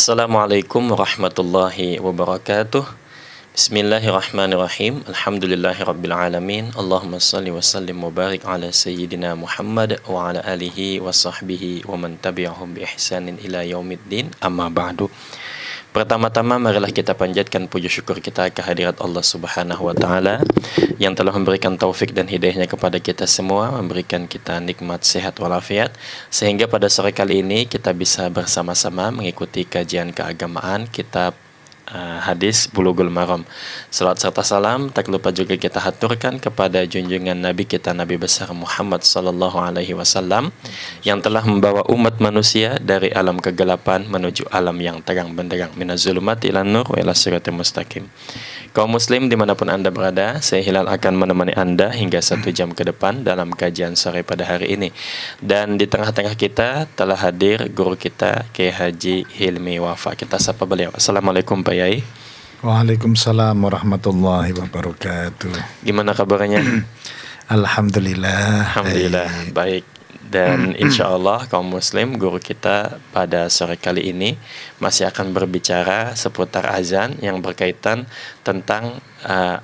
Assalamualaikum warahmatullahi wabarakatuh. Bismillahirrahmanirrahim. Alhamdulillahirabbil alamin. Allahumma shalli wa sallim wa barik ala sayyidina Muhammad wa ala alihi wa sahbihi wa man tabi'ahum bi ihsanin ila yaumiddin. Amma ba'du. Pertama-tama marilah kita panjatkan puji syukur kita kehadirat Allah Subhanahu wa taala yang telah memberikan taufik dan hidayahnya kepada kita semua, memberikan kita nikmat sehat walafiat sehingga pada sore kali ini kita bisa bersama-sama mengikuti kajian keagamaan kitab hadis Bulughul Maram. Salawat serta salam tak lupa juga kita haturkan kepada junjungan Nabi kita, Nabi besar Muhammad sallallahu alaihi wasallam yang telah membawa umat manusia dari alam kegelapan menuju alam yang terang benderang, minaz zulumati ilan nur wa ila siratal mustaqim. Kaum muslim dimanapun Anda berada, saya Hilal akan menemani Anda hingga 1 jam ke depan dalam kajian sore pada hari ini. Dan di tengah-tengah kita telah hadir guru kita Kiai Haji Hilmi Wafa. Kita sapa beliau. Assalamualaikum Pak Yai. Waalaikumsalam warahmatullahi wabarakatuh. Gimana kabarnya? Alhamdulillah. Baik. Dan insya Allah kaum muslim, guru kita pada sore kali ini masih akan berbicara seputar azan yang berkaitan tentang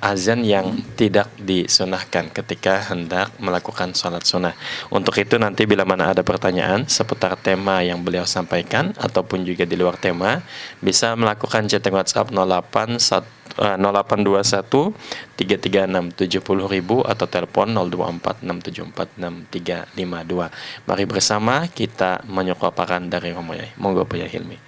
azan yang tidak disunahkan ketika hendak melakukan sholat sunnah. Untuk itu nanti bila mana ada pertanyaan seputar tema yang beliau sampaikan ataupun juga di luar tema, bisa melakukan chatting WhatsApp 0821 336 70.000 atau telepon 024 674 6352. Mari bersama kita menyukapakan dari Romo Yai. Monggo Pak Yai Hilmi.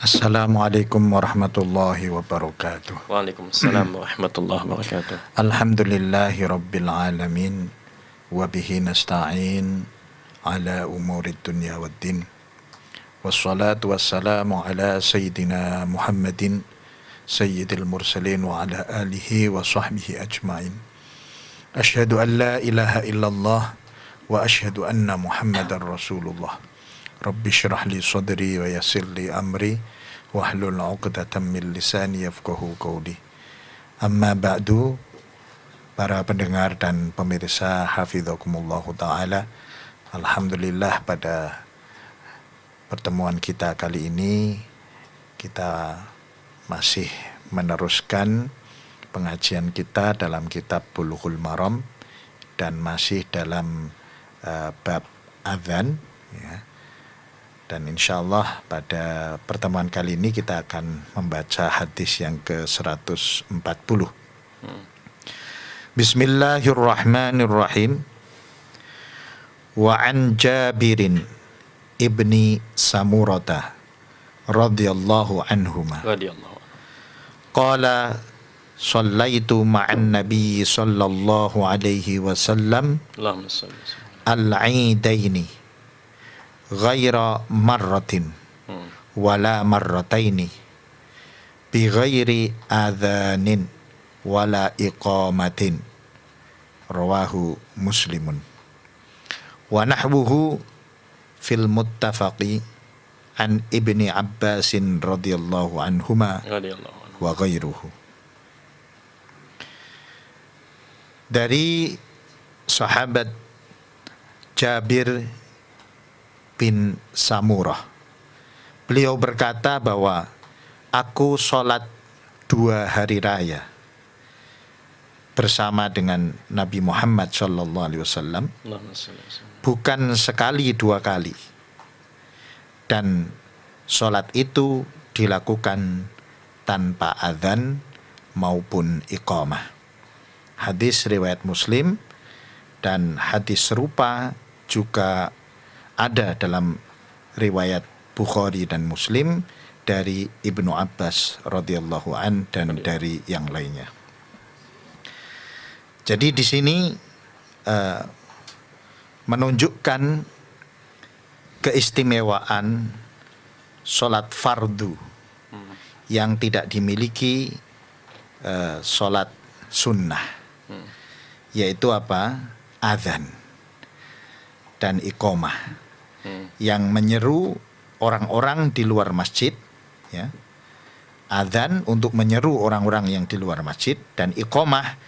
Assalamualaikum warahmatullahi wabarakatuh. Waalaikumsalam warahmatullahi wabarakatuh. Alhamdulillahi rabbil alamin wa bihi nasta'in ala umurid dunya waddin. Wassalatu wassalamu ala sayyidina Muhammadin sayyidil mursalin wa ala alihi wa sahbihi ajma'in. Asyhadu an la ilaha illallah wa asyhadu anna Muhammadar Rasulullah. Rabbi syrah li sadri wa yassir li amri wahlul 'uqdatam min lisani yafqahu qawli. Amma ba'du, para pendengar dan pemirsa hafizakumullah taala. Alhamdulillah pada pertemuan kita kali ini kita masih meneruskan pengajian kita dalam kitab Bulughul Maram dan masih dalam bab azan ya. Dan insyaallah pada pertemuan kali ini kita akan membaca hadis yang ke-140. Bismillahirrahmanirrahim. Wa an Jabirin ibni Samurata radhiyallahu anhuma. Qala sallaitu ma'an nabiy sallallahu alaihi wasallam al-'idaini ghaira marratin wala marrataini bi ghairi adhanin wala iqamatin, rawahu Muslimun. Wa nahwuhu fil muttafaqi an Ibni Abbasin radhiyallahu anhuma wa ghairuhu. Dari sahabat Jabir bin Samurah, beliau berkata bahwa aku sholat 2 hari raya bersama dengan Nabi Muhammad sallallahu alaihi wasallam, bukan sekali 2 kali, dan sholat itu dilakukan tanpa adzan maupun iqamah. Hadis riwayat Muslim, dan hadis serupa juga ada dalam riwayat Bukhari dan Muslim dari Ibnu Abbas radhiyallahu an dan dari yang lainnya. Jadi di sini menunjukkan keistimewaan sholat fardu yang tidak dimiliki sholat sunnah, yaitu apa? Adzan dan iqamah yang menyeru orang-orang di luar masjid, ya. Adzan untuk menyeru orang-orang yang di luar masjid, dan iqamah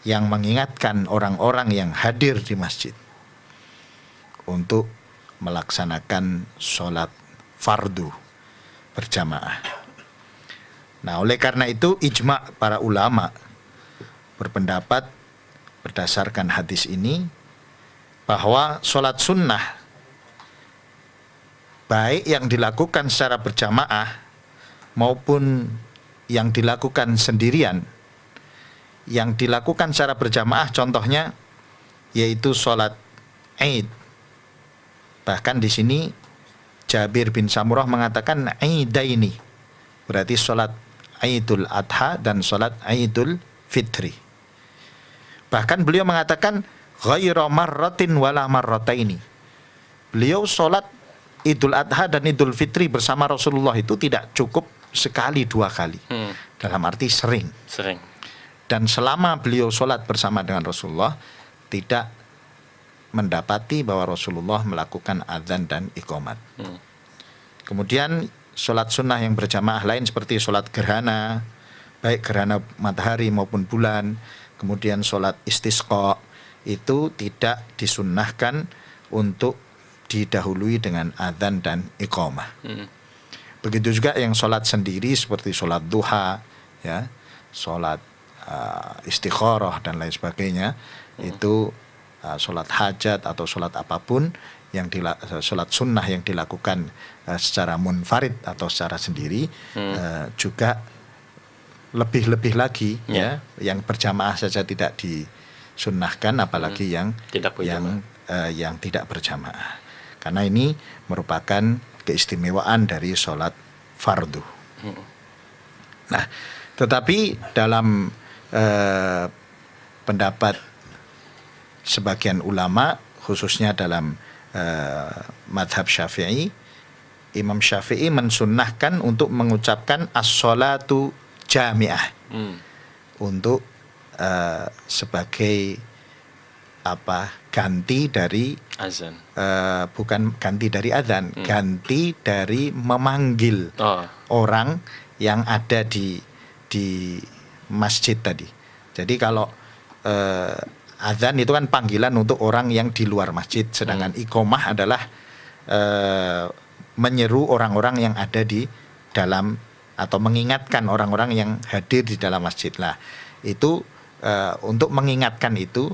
yang mengingatkan orang-orang yang hadir di masjid untuk melaksanakan sholat fardu berjamaah. Nah, oleh karena itu ijma' para ulama berpendapat berdasarkan hadis ini bahwa sholat sunnah baik yang dilakukan secara berjamaah maupun yang dilakukan sendirian. Yang dilakukan secara berjamaah contohnya yaitu sholat Aid. Bahkan di sini Jabir bin Samurah mengatakan Aidaini, berarti sholat Aidul Adha dan sholat Aidul Fitri. Bahkan beliau mengatakan ghaira marratin wala marrataini. Beliau sholat Idul Adha dan Idul Fitri bersama Rasulullah itu tidak cukup sekali 2 kali. Dalam arti sering. Dan selama beliau sholat bersama dengan Rasulullah, tidak mendapati bahwa Rasulullah melakukan adzan dan iqamat. Kemudian sholat sunnah yang berjamaah lain seperti sholat gerhana, baik gerhana matahari maupun bulan, kemudian sholat istisqa, itu tidak disunnahkan untuk didahului dengan adzan dan iqamah. Begitu juga yang sholat sendiri seperti sholat duha, ya, sholat istikharah dan lain sebagainya, itu sholat hajat atau sholat apapun yang sholat sunnah yang dilakukan secara munfarid atau secara sendiri, juga lebih-lebih lagi ya, yang berjamaah saja tidak disunnahkan, apalagi yang tidak berjamaah, karena ini merupakan keistimewaan dari sholat fardu. Nah, tetapi dalam pendapat sebagian ulama, khususnya dalam madhab Syafi'i, Imam Syafi'i mensunnahkan untuk mengucapkan as-sholatu jami'ah, untuk sebagai ganti dari azan, bukan ganti dari azan, ganti dari memanggil orang yang ada di masjid tadi. Jadi kalau azan itu kan panggilan untuk orang yang di luar masjid, sedangkan iqamah adalah menyeru orang-orang yang ada di dalam, atau mengingatkan orang-orang yang hadir di dalam masjid. Lah, itu untuk mengingatkan itu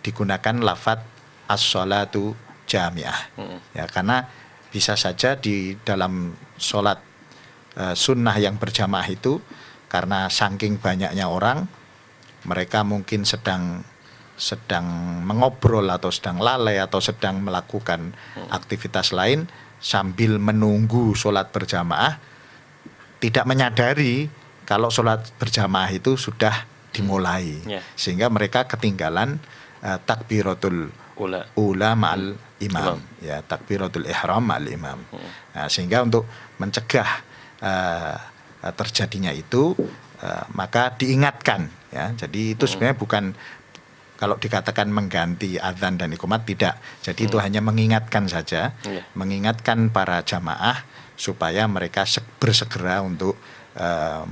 digunakan lafadz as-sholatu jami'ah. Ya, karena bisa saja di dalam sholat sunnah yang berjamaah itu, karena saking banyaknya orang, mereka mungkin sedang mengobrol atau sedang lalai atau sedang melakukan aktivitas lain sambil menunggu sholat berjamaah, tidak menyadari kalau sholat berjamaah itu sudah dimulai, sehingga mereka ketinggalan takbiratul ula ma'al imam, ya, takbiratul ihram ma'al imam. Nah, sehingga untuk mencegah terjadinya itu, maka diingatkan, ya. Jadi itu sebenarnya bukan, kalau dikatakan mengganti adzan dan iqamat, tidak. Jadi itu hanya mengingatkan saja, mengingatkan para jamaah supaya mereka bersegera untuk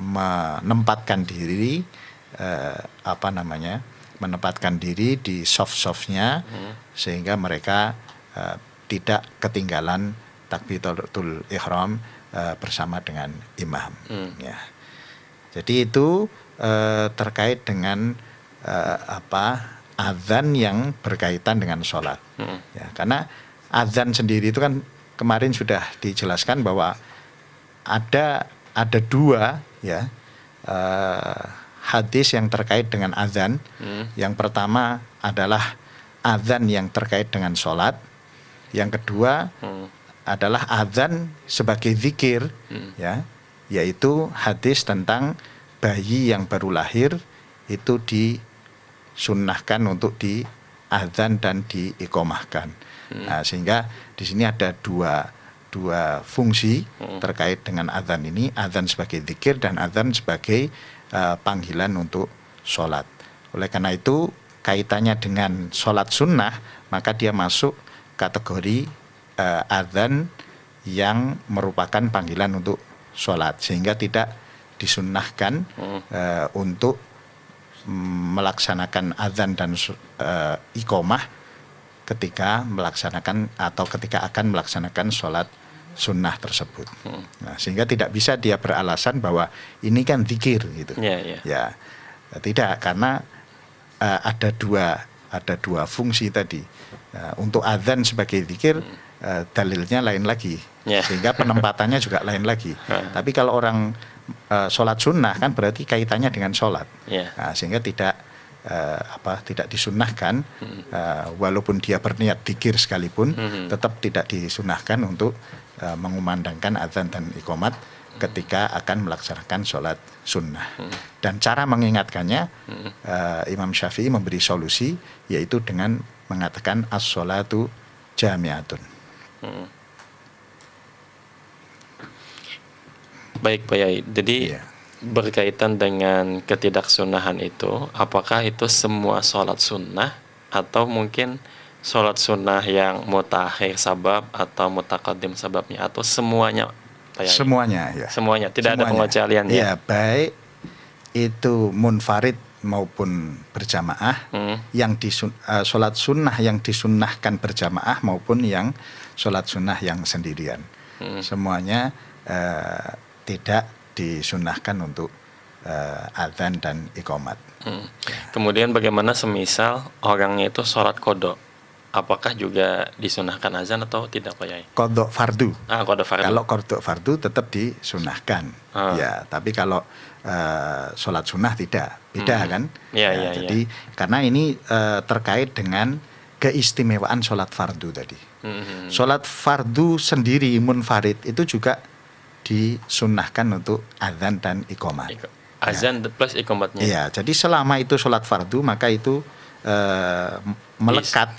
menempatkan diri, menempatkan diri di soft-softnya, sehingga mereka tidak ketinggalan takbiratul ihram bersama dengan imam. Ya. Jadi itu terkait dengan azan yang berkaitan dengan sholat. Ya, karena azan sendiri itu kan kemarin sudah dijelaskan bahwa ada 2 ya hadis yang terkait dengan azan. Yang pertama adalah azan yang terkait dengan sholat. Yang kedua adalah azan sebagai zikir, ya, yaitu hadis tentang bayi yang baru lahir itu disunnahkan untuk diazan dan diiqomahkan. Nah, sehingga di sini ada dua fungsi terkait dengan azan ini, azan sebagai zikir dan azan sebagai panggilan untuk sholat. Oleh karena itu kaitannya dengan sholat sunnah, maka dia masuk kategori azan yang merupakan panggilan untuk sholat, sehingga tidak disunnahkan untuk melaksanakan azan dan iqomah ketika melaksanakan atau ketika akan melaksanakan sholat sunnah tersebut. Nah, sehingga tidak bisa dia beralasan bahwa ini kan zikir gitu. Ya, tidak, karena ada dua fungsi tadi. Untuk azan sebagai zikir dalilnya lain lagi, sehingga penempatannya juga lain lagi. Tapi kalau orang sholat sunnah kan berarti kaitannya dengan sholat, sehingga tidak disunnahkan, walaupun dia berniat zikir sekalipun, tetap tidak disunnahkan untuk mengumandangkan azan dan iqamat ketika akan melaksanakan sholat sunnah. Dan cara mengingatkannya, Imam Syafi'i memberi solusi, yaitu dengan mengatakan as-sholatu jami'atun. Baik Pak Yai, jadi berkaitan dengan ketidaksunahan itu, apakah itu semua sholat sunnah atau mungkin sholat sunnah yang mutakhir sabab atau mutaqaddim sababnya, atau semuanya Pak Yai? Semuanya, tidak ada pengecualian ya? Baik itu munfarid maupun berjamaah, yang sholat sunnah yang disunnahkan berjamaah maupun yang sholat sunnah yang sendirian, semuanya tidak disunnahkan untuk adzan dan iqamat. Kemudian bagaimana semisal orangnya itu sholat qadha, apakah juga disunahkan azan atau tidak Pak Yai? Qadha fardu. Qadha fardu. Kalau qadha fardu tetap disunahkan. Ya, tapi kalau sholat sunnah tidak, beda kan? Jadi karena ini terkait dengan keistimewaan sholat fardu tadi. Sholat fardu sendiri munfarid itu juga disunnahkan untuk azan dan iqamat. Azan plus iqamatnya. Iya, jadi selama itu sholat fardu maka itu melekat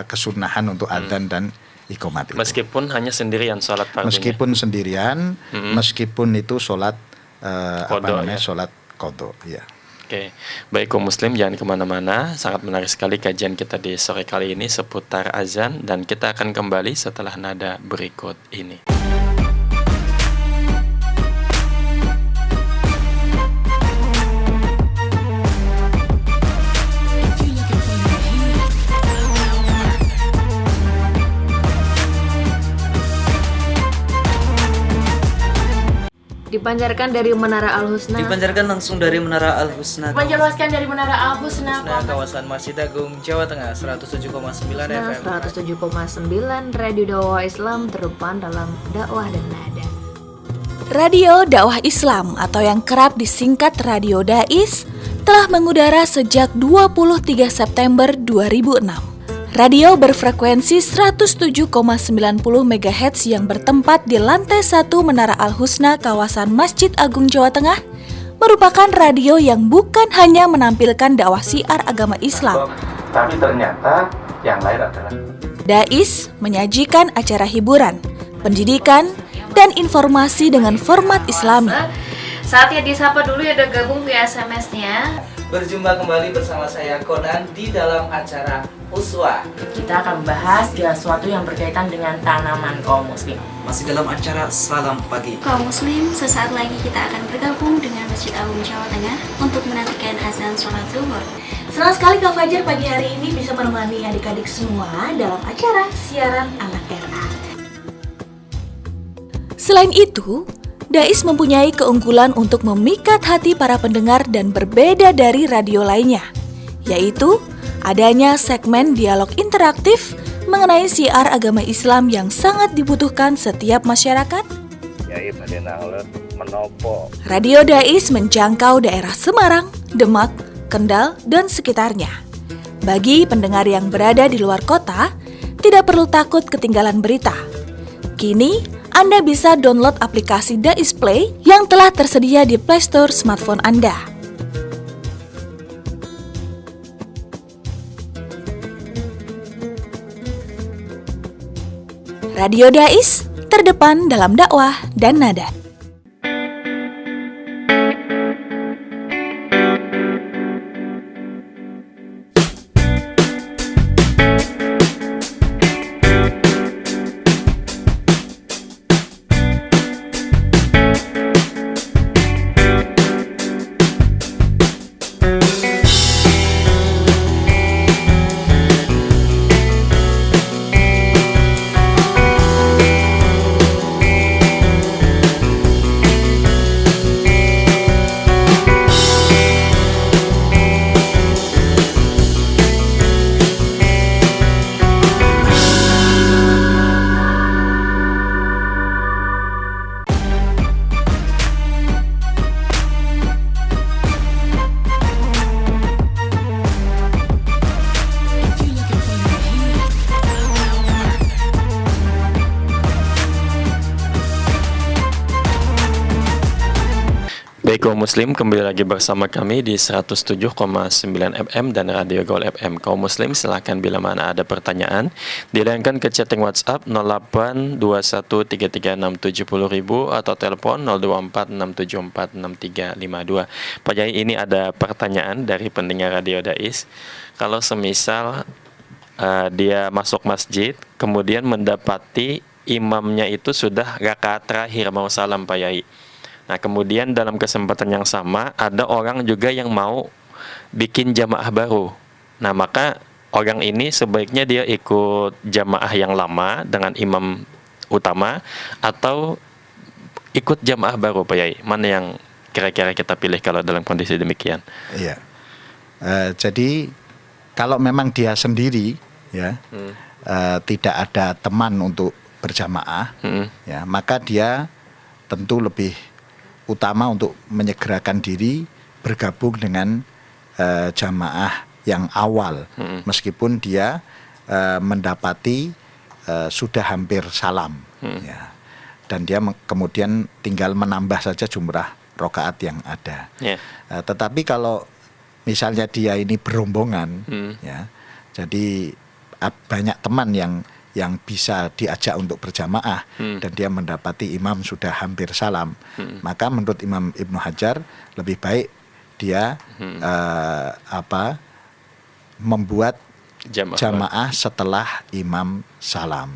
kesunahan untuk adzan dan iqamat itu. Meskipun hanya sendirian sholat fardunya. Meskipun sendirian, meskipun itu sholat sholat qadha. Ya. Oke, baik kaum muslim, jangan kemana-mana. Sangat menarik sekali kajian kita di sore kali ini seputar azan, dan kita akan kembali setelah nada berikut ini. Dipancarkan dari Menara Al-Husna. Dipancarkan langsung dari Menara Al-Husna. Dipancarkan dari Menara Al-Husna. Kawasan Masjid Agung, Jawa Tengah, 107,9 FM. 107,9 Radio Dakwah Islam, terdepan dalam dakwah dan nada. Radio Dakwah Islam atau yang kerap disingkat Radio Dais telah mengudara sejak 23 September 2006. Radio berfrekuensi 107,90 MHz yang bertempat di lantai 1 Menara Al-Husna kawasan Masjid Agung Jawa Tengah merupakan radio yang bukan hanya menampilkan dakwah syiar agama Islam, tapi ternyata yang lain adalah Dais menyajikan acara hiburan, pendidikan, dan informasi dengan format Islami. Saatnya disapa dulu ya, udah gabung via SMS-nya. Berjumpa kembali bersama saya Conan di dalam acara Uswa. Kita akan membahas sesuatu yang berkaitan dengan tanaman kaum muslim. Masih dalam acara Salam Pagi. Kaum muslim, sesaat lagi kita akan bergabung dengan Masjid Agung Jawa Tengah untuk menantikan azan sholat zuhur. Senang sekali Kak Fajar pagi hari ini bisa menemani adik-adik semua dalam acara siaran anak RA. Selain itu, Dais mempunyai keunggulan untuk memikat hati para pendengar dan berbeda dari radio lainnya, yaitu adanya segmen dialog interaktif mengenai syiar agama Islam yang sangat dibutuhkan setiap masyarakat. Radio Dais menjangkau daerah Semarang, Demak, Kendal, dan sekitarnya. Bagi pendengar yang berada di luar kota, tidak perlu takut ketinggalan berita. Kini, Anda bisa download aplikasi Dais Play yang telah tersedia di Play Store smartphone Anda. Radio Dais, terdepan dalam dakwah dan nada. Baik kaum muslim, kembali lagi bersama kami di 107,9 FM dan Radio Gaul FM. Kaum muslim silakan bila mana ada pertanyaan dilayangkan ke chatting WhatsApp 082133670000 atau telepon 0246746352. Pak Yai, ini ada pertanyaan dari pendengar Radio Dais. Kalau semisal dia masuk masjid kemudian mendapati imamnya itu sudah rakaat terakhir mau salam, Pak Yai. Nah, kemudian dalam kesempatan yang sama ada orang juga yang mau bikin jamaah baru. Nah, maka orang ini sebaiknya dia ikut jamaah yang lama dengan imam utama atau ikut jamaah baru, Pak Yai. Mana yang kira-kira kita pilih kalau dalam kondisi demikian? Iya. Jadi kalau memang dia sendiri ya tidak ada teman untuk berjamaah, ya maka dia tentu lebih utama untuk menyegerakan diri bergabung dengan jamaah yang awal, meskipun dia mendapati sudah hampir salam, ya, dan dia kemudian tinggal menambah saja jumlah rakaat yang ada. Tetapi kalau misalnya dia ini berombongan, ya, jadi banyak teman yang bisa diajak untuk berjamaah dan dia mendapati imam sudah hampir salam, maka menurut Imam Ibnu Hajar lebih baik dia membuat jamaah setelah imam salam.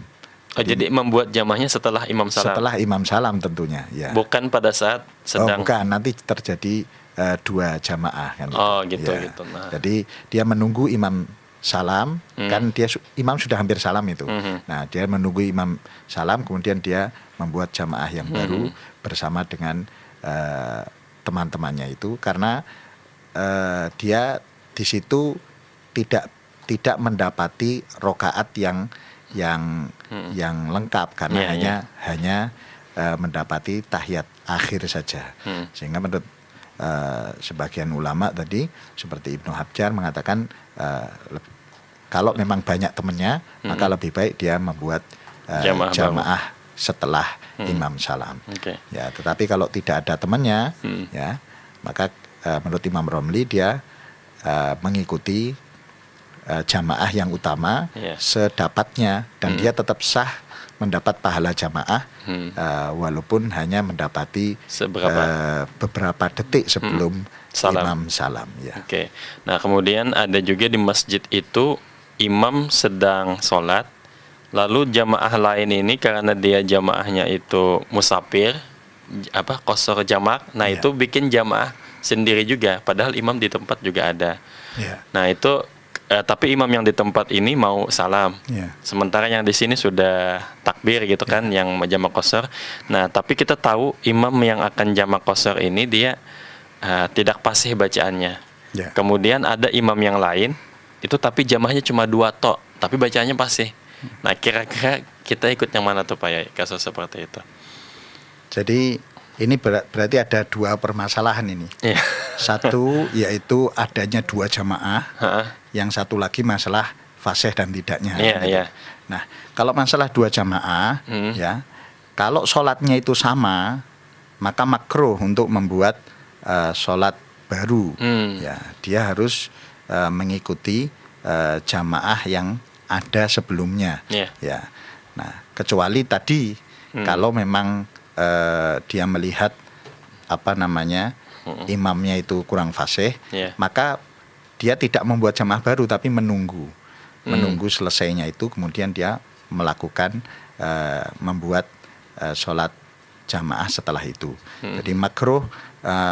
Jadi membuat jamaahnya setelah imam salam. Setelah imam salam tentunya, ya. Bukan pada saat sedang. Bukan, nanti terjadi dua jamaah kan. Gitu. Ya. Gitu. Nah. Jadi dia menunggu imam salam, kan imam sudah hampir salam itu. Nah, dia menunggu imam salam, kemudian dia membuat jamaah yang baru bersama dengan teman-temannya itu, karena dia di situ tidak mendapati rokaat yang lengkap, karena hanya mendapati tahiyat akhir saja. Sehingga menurut sebagian ulama tadi seperti Ibnu Hajar mengatakan kalau memang banyak temannya, maka lebih baik dia membuat jamaah setelah imam salam. Ya, tetapi kalau tidak ada temannya, ya, maka menurut Imam Romli dia mengikuti jamaah yang utama sedapatnya, dan dia tetap sah mendapat pahala jamaah walaupun hanya mendapati beberapa detik sebelum imam salam. Ya. Nah, kemudian ada juga di masjid itu imam sedang sholat, lalu jamaah lain ini karena dia jamaahnya itu musafir, qasar jamak, nah itu bikin jamaah sendiri juga, padahal imam di tempat juga ada. Nah itu tapi imam yang di tempat ini mau salam, sementara yang di sini sudah takbir gitu kan, yang jamak qasar. Nah tapi kita tahu imam yang akan jamak qasar ini dia tidak fasih bacaannya. Kemudian ada imam yang lain itu tapi jamaahnya cuma 2 tok, tapi bacaannya fasih. Nah kira-kira kita ikut yang mana tuh Pak Yai, kasus seperti itu? Jadi ini berarti ada 2 permasalahan ini. Satu yaitu adanya 2 jamaah, yang satu lagi masalah fasih dan tidaknya. Nah, kalau masalah 2 jamaah, ya, kalau sholatnya itu sama, maka makruh untuk membuat sholat baru. Ya, dia harus mengikuti jamaah yang ada sebelumnya. Ya. Nah, kecuali tadi kalau memang dia melihat imamnya itu kurang fasih, maka dia tidak membuat jamaah baru tapi menunggu selesainya itu, kemudian dia melakukan membuat sholat jamaah setelah itu. Jadi makruh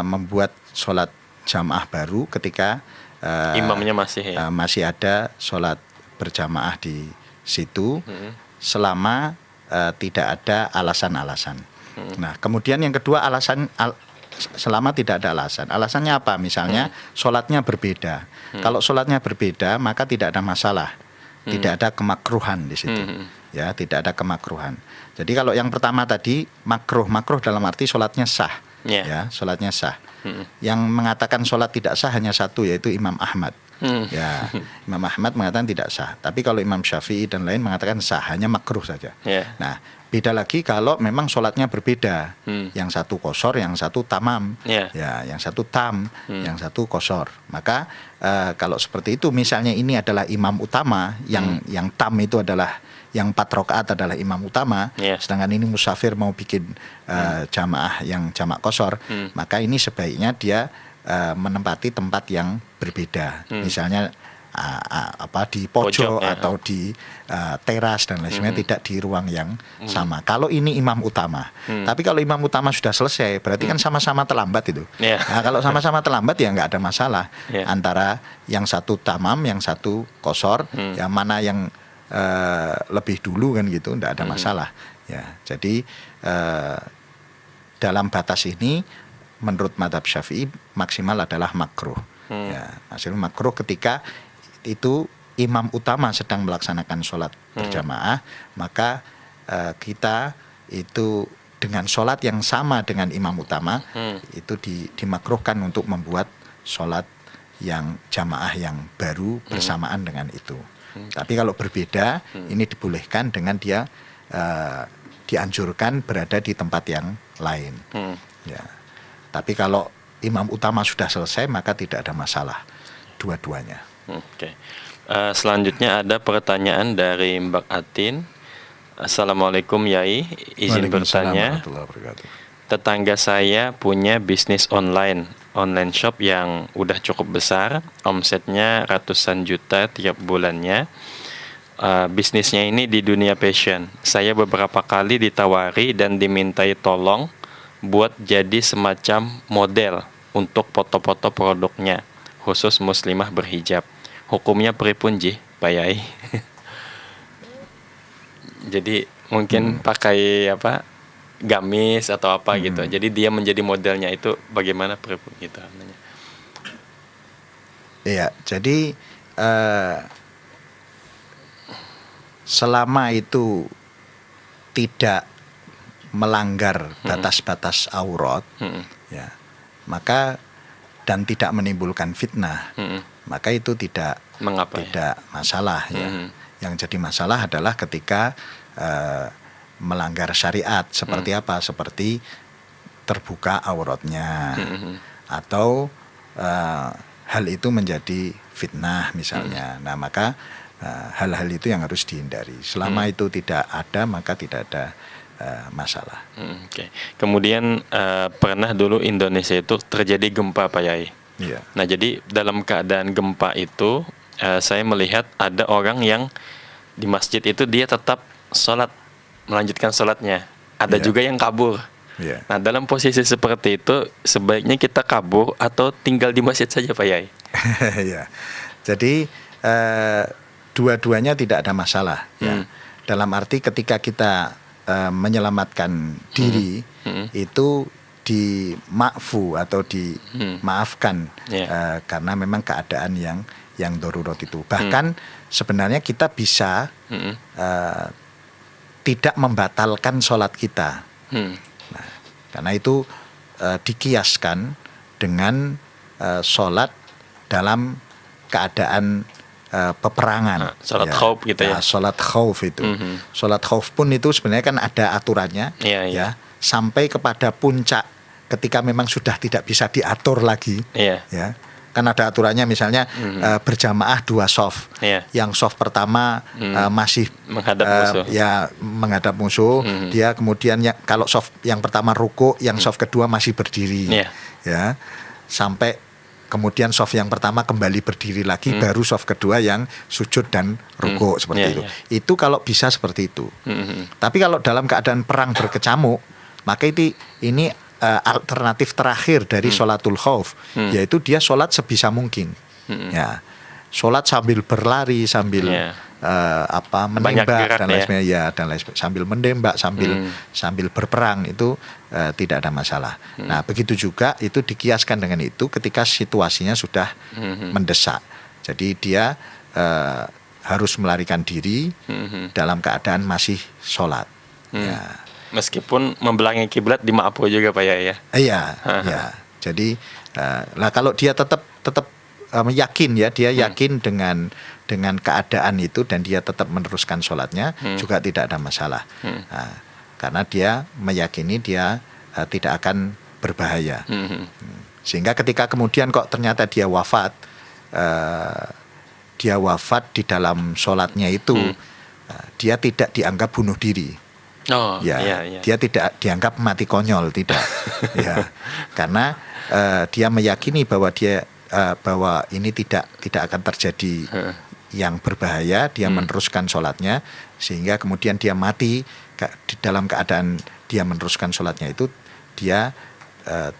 membuat sholat jamaah baru ketika imamnya masih ada sholat berjamaah di situ, selama tidak ada alasan-alasan. Nah, kemudian yang kedua selama tidak ada alasan. Alasannya apa? Misalnya sholatnya berbeda. Kalau sholatnya berbeda, maka tidak ada masalah. Tidak ada kemakruhan di situ. Ya, tidak ada kemakruhan. Jadi kalau yang pertama tadi makruh dalam arti sholatnya sah. Ya, sholatnya sah. Yang mengatakan sholat tidak sah hanya satu, yaitu Imam Ahmad. Ya, Imam Ahmad mengatakan tidak sah. Tapi kalau Imam Syafi'i dan lain mengatakan sah, hanya makruh saja. Nah, Beda lagi kalau memang sholatnya berbeda, yang satu qashar, yang satu tamam, Yeah. ya, yang satu tam, yang satu qashar. Maka kalau seperti itu, misalnya ini adalah imam utama, yang tam itu adalah yang 4 rakaat adalah imam utama, Yeah. sedangkan ini musafir mau bikin jamaah yang jamak qashar, maka ini sebaiknya dia menempati tempat yang berbeda, misalnya di pojok ya. atau di teras dan lain sebagainya, tidak di ruang yang sama. Kalau ini imam utama, tapi kalau imam utama sudah selesai, berarti kan sama-sama terlambat itu. Yeah. Nah, kalau sama-sama terlambat ya nggak ada masalah Yeah. antara yang satu tamam, yang satu qashar, yang mana yang lebih dulu kan gitu, nggak ada masalah. Ya, jadi dalam batas ini, menurut mazhab Syafi'i maksimal adalah makruh. Ya, maksimal makruh ketika itu imam utama sedang melaksanakan sholat berjamaah, maka kita itu dengan sholat yang sama dengan imam utama itu dimakruhkan untuk membuat sholat yang jamaah yang baru bersamaan dengan itu. Tapi kalau berbeda, ini dibolehkan dengan dia dianjurkan berada di tempat yang lain. Ya. Tapi kalau imam utama sudah selesai, maka tidak ada masalah dua-duanya. Oke. Selanjutnya ada pertanyaan dari Mbak Atin. Assalamualaikum Yai, izin Waalaikumsalam bertanya. warahmatullahi wabarakatuh. Tetangga saya punya bisnis online shop yang udah cukup besar, omsetnya ratusan juta tiap bulannya. Bisnisnya ini di dunia fashion. Saya beberapa kali ditawari dan dimintai tolong buat jadi semacam model untuk foto-foto produknya, khusus muslimah berhijab. Hukumnya pripun jih, Pak Yai? Jadi mungkin pakai gamis atau apa gitu. Jadi dia menjadi modelnya, itu bagaimana pripun gitu namanya? Iya, jadi selama itu tidak melanggar batas-batas aurat, ya, maka dan tidak menimbulkan fitnah, maka itu tidak Mengapa tidak masalah ya. Yang jadi masalah adalah ketika melanggar syariat. Seperti apa? Seperti terbuka auratnya, atau hal itu menjadi fitnah misalnya. Nah, maka hal-hal itu yang harus dihindari. Selama itu tidak ada, maka tidak ada masalah. Oke. Kemudian pernah dulu Indonesia itu terjadi gempa, Pak Yai. Iya. Nah, jadi dalam keadaan gempa itu saya melihat ada orang yang di masjid itu dia tetap melanjutkan sholatnya. Ada Iya. juga yang kabur. Iya. Nah, dalam posisi seperti itu sebaiknya kita kabur atau tinggal di masjid saja, Pak Yai? Ya. Jadi dua-duanya tidak ada masalah ya. Dalam arti ketika kita menyelamatkan diri itu dima'fu atau dimaafkan karena memang keadaan yang darurat itu. Bahkan sebenarnya kita bisa tidak membatalkan sholat kita. Nah, karena itu dikiaskan dengan sholat dalam keadaan peperangan. Sholat khauf gitu ya. Sholat khauf itu. Sholat khauf pun itu sebenarnya kan ada aturannya, ya, sampai kepada puncak ketika memang sudah tidak bisa diatur lagi, ya. Kan ada aturannya, misalnya berjamaah 2 shaf. Yang shaf pertama masih menghadap musuh. Ya, menghadap musuh. Dia kemudian kalau shaf yang pertama ruku, yang shaf kedua masih berdiri. Ya. Sampai kemudian shaf yang pertama kembali berdiri lagi, baru shaf kedua yang sujud dan ruku seperti itu. Itu kalau bisa seperti itu. Tapi kalau dalam keadaan perang berkecamuk, maka ini alternatif terakhir dari sholatul khauf, yaitu dia sholat sebisa mungkin. Ya, sholat sambil berlari, sambil menembak dan lain sebagainya, sambil menembak, sambil berperang, itu tidak ada masalah. Nah, begitu juga itu dikiaskan dengan itu ketika situasinya sudah mendesak. Jadi dia harus melarikan diri dalam keadaan masih sholat. Ya. Meskipun membelakangi kiblat dimaafkan juga, Pak Yai ya. Iya, ya. Jadi kalau dia tetap yakin ya, dia yakin dengan keadaan itu dan dia tetap meneruskan sholatnya, juga tidak ada masalah. Nah, karena dia meyakini dia tidak akan berbahaya. Sehingga ketika kemudian kok ternyata dia wafat di dalam sholatnya itu, dia tidak dianggap bunuh diri. Dia tidak dianggap mati konyol, tidak. Ya, karena dia meyakini bahwa bahwa ini tidak akan terjadi yang berbahaya. Dia meneruskan sholatnya, sehingga kemudian dia mati di dalam keadaan dia meneruskan sholatnya itu, dia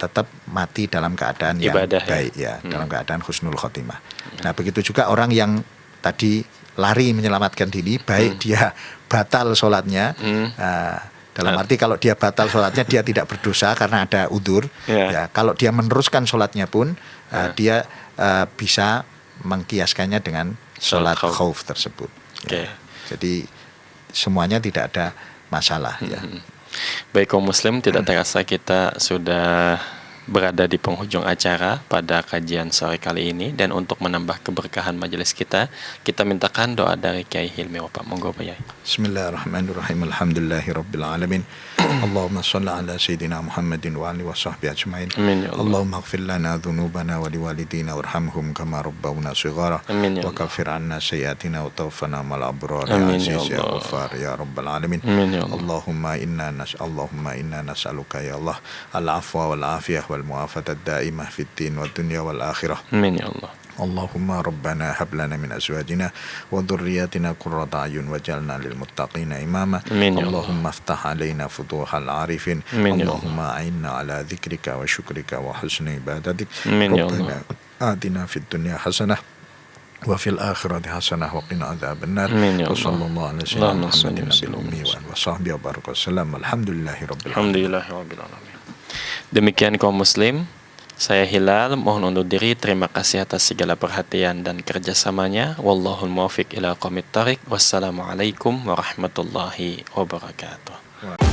tetap mati dalam keadaan yang ibadah, baik, dalam keadaan husnul khotimah. Nah, begitu juga orang yang tadi lari menyelamatkan diri, baik dia batal sholatnya, dalam arti kalau dia batal sholatnya dia tidak berdosa karena ada udzur. Ya, kalau dia meneruskan sholatnya pun dia bisa mengkiaskannya dengan sholat khauf tersebut. Ya. Jadi semuanya tidak ada masalah. Ya. Baik kaum muslim, tidak terasa kita sudah berada di penghujung acara pada kajian sore kali ini, dan untuk menambah keberkahan majelis kita mintakan doa dari Kiai Hilmi Wafa. Monggo Pak Yai. Bismillahirrahmanirrahim. Alhamdulillahirabbil alamin. Allahumma shalli ala sayyidina Muhammadin wa alihi washabbihi ajmain. Allahumma ighfir lana dhunubana wa liwalidina warhamhum kama rabbawna shighara. Wa kaffir 'anna sayyi'atina wa tawaffana ma'al abrar ya aziz ya ghaffar ya rabbal alamin. Allahumma inna nas'aluka ya Allah al-'afwa wal 'afiyah wal mu'afatad da'imah fid din wad dunya wal akhirah. Amin ya Allah. Allahumma rabbana hab lana min azwajina wa dhurriyyatina qurrata a'yun waj'alna lil muttaqina imama. Allahumma iftah alaina futuhal arifin. Allahumma a'inna ala dzikrika wa syukrika wa husni ibadatik. Rabbana atina fid dunya hasanah wa fil akhirati hasanah wa qina adzabannar. Wa sallallahu ala sayyidina Muhammadin nabiyil ummi wa sahbihi wa baraka wasallam. Alhamdulillahirabbil alamin. Demikian kaum muslim, saya Hilal mohon undur diri. Terima kasih atas segala perhatian dan kerjasamanya. Wallahul muwaffiq ila aqwamit thoriq. Wassalamualaikum warahmatullahi wabarakatuh.